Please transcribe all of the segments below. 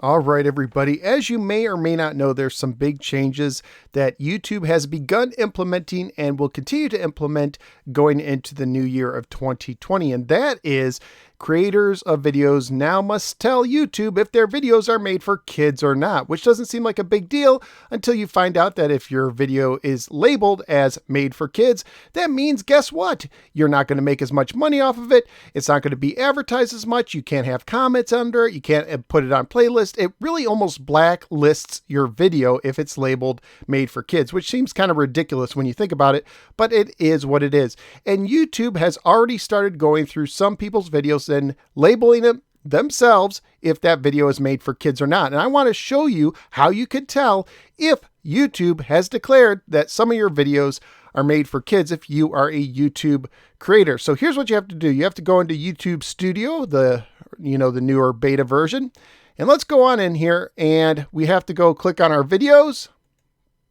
All right, everybody. As you may or may not know, there's some big changes that YouTube has begun implementing and will continue to implement going into the new year of 2020. And that is creators of videos now must tell YouTube if their videos are made for kids or not, which doesn't seem like a big deal until you find out that if your video is labeled as made for kids, that means, guess what? You're not going to make as much money off of it. It's not going to be advertised as much. You can't have comments under it. You can't put it on playlists. It really almost blacklists your video if it's labeled made for kids, which seems kind of ridiculous when you think about it, but it is what it is. And YouTube has already started going through some people's videos and labeling them themselves if that video is made for kids or not. And I want to show you how you could tell if YouTube has declared that some of your videos are made for kids if you are a YouTube creator. So here's what you have to do. You have to go into YouTube Studio, the newer beta version. And let's go on in here and we have to go click on our videos.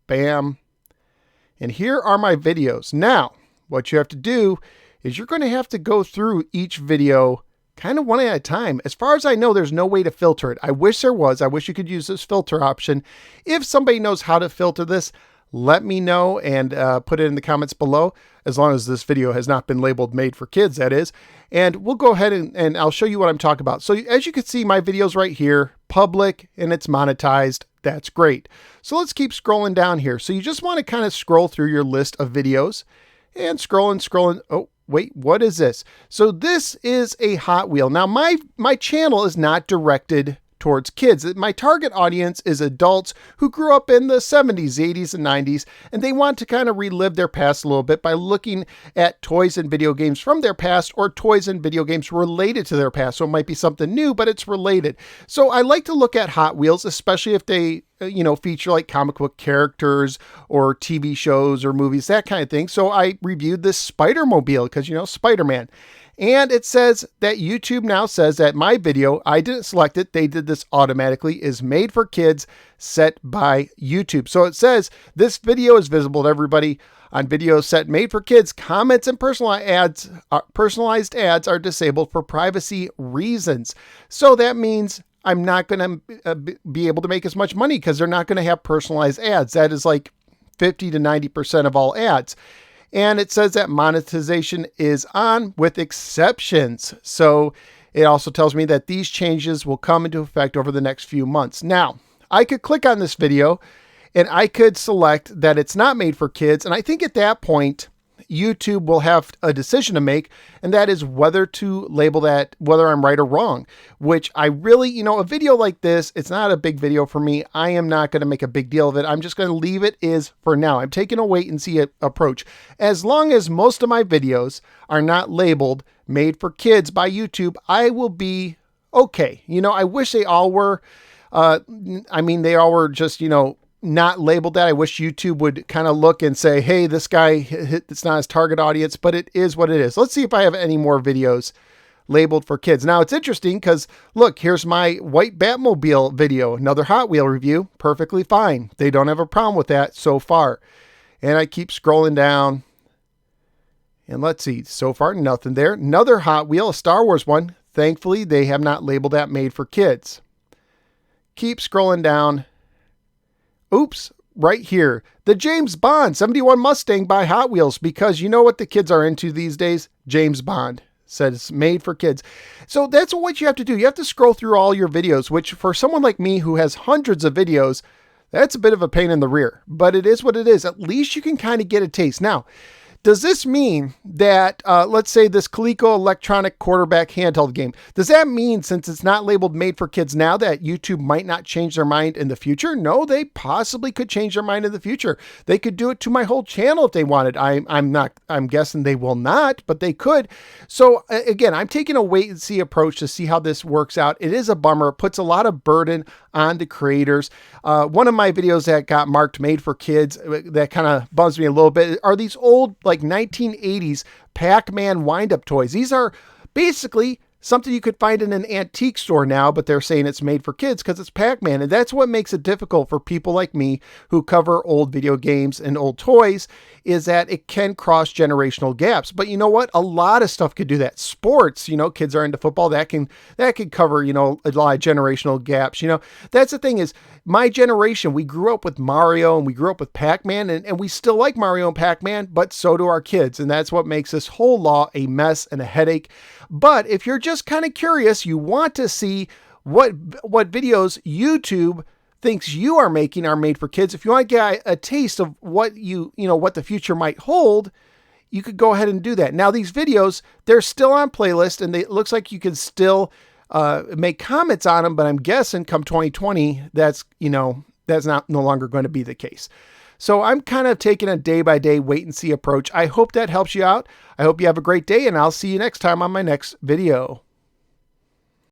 Bam. And here are my videos. Now, what you have to do is you're going to have to go through each video kind of one at a time. As far as I know, there's no way to filter it. I wish there was. I wish you could use this filter option. If somebody knows how to filter this, let me know and put it in the comments below, as long as this video has not been labeled made for kids, that is. And we'll go ahead and I'll show you what I'm talking about. So as you can see, my video's right here, public, and it's monetized. That's great. So let's keep scrolling down here. So you just want to kind of scroll through your list of videos and scrolling. Oh, wait, what is this? So this is a Hot Wheel. Now my channel is not directed towards kids. My target audience is adults who grew up in the 70s, 80s, and 90s, and they want to kind of relive their past a little bit by looking at toys and video games from their past or toys and video games related to their past. So it might be something new, but it's related. So I like to look at Hot Wheels, especially if they feature like comic book characters or TV shows or movies, that kind of thing. So I reviewed this Spider-Mobile because, Spider-Man. And it says that YouTube now says that my video, I didn't select it, they did this automatically, is made for kids, set by YouTube. So it says this video is visible to everybody on videos set made for kids. Comments and personalized ads are disabled for privacy reasons. So that means I'm not going to be able to make as much money because they're not going to have personalized ads. That is like 50 to 90% of all ads. And it says that monetization is on with exceptions. So it also tells me that these changes will come into effect over the next few months. Now, I could click on this video and I could select that it's not made for kids. And I think at that point, YouTube will have a decision to make, and that is whether to label that, whether I'm right or wrong, which I really, a video like this, it's not a big video for me. I am not going to make a big deal of it. I'm just going to leave it as for now. I'm taking a wait and see approach. As long as most of my videos are not labeled made for kids by YouTube, I will be okay. I wish they all were. They all were just, not labeled that. I wish YouTube would kind of look and say, hey, this guy, it's not his target audience, but it is what it is. Let's see if I have any more videos labeled for kids. Now it's interesting because look, here's my white Batmobile video, another Hot Wheel review, perfectly fine. They don't have a problem with that so far. And I keep scrolling down and let's see, so far, nothing there. Another Hot Wheel, a Star Wars one. Thankfully, they have not labeled that made for kids. Keep scrolling down. Oops, right here. The James Bond 71 Mustang by Hot Wheels, because you know what the kids are into these days? James Bond. Says made for kids. So that's what you have to do. You have to scroll through all your videos, which for someone like me who has hundreds of videos, that's a bit of a pain in the rear, but it is what it is. At least you can kind of get a taste. Now, does this mean that, let's say this Coleco electronic quarterback handheld game, does that mean since it's not labeled made for kids now that YouTube might not change their mind in the future? No, they possibly could change their mind in the future. They could do it to my whole channel if they wanted. I'm guessing they will not, but they could. So again, I'm taking a wait and see approach to see how this works out. It is a bummer. It puts a lot of burden on the creators. One of my videos that got marked made for kids, that kind of bums me a little bit, are these old like 1980s Pac-Man wind-up toys. These are basically something you could find in an antique store now, but they're saying it's made for kids because it's Pac-Man. And that's what makes it difficult for people like me who cover old video games and old toys, is that it can cross generational gaps. But you know what? A lot of stuff could do that. Sports, kids are into football. That can cover, a lot of generational gaps. That's the thing is, my generation, we grew up with Mario and we grew up with Pac-Man, and we still like Mario and Pac-Man, but so do our kids. And that's what makes this whole law a mess and a headache. But if you're just kind of curious, you want to see what videos YouTube thinks you are making are made for kids. If you want to get a taste of what what the future might hold, you could go ahead and do that. Now, these videos, they're still on playlist, and it looks like you can still make comments on them, but I'm guessing come 2020, that's not no longer going to be the case. So I'm kind of taking a day-by-day wait-and-see approach. I hope that helps you out. I hope you have a great day, and I'll see you next time on my next video.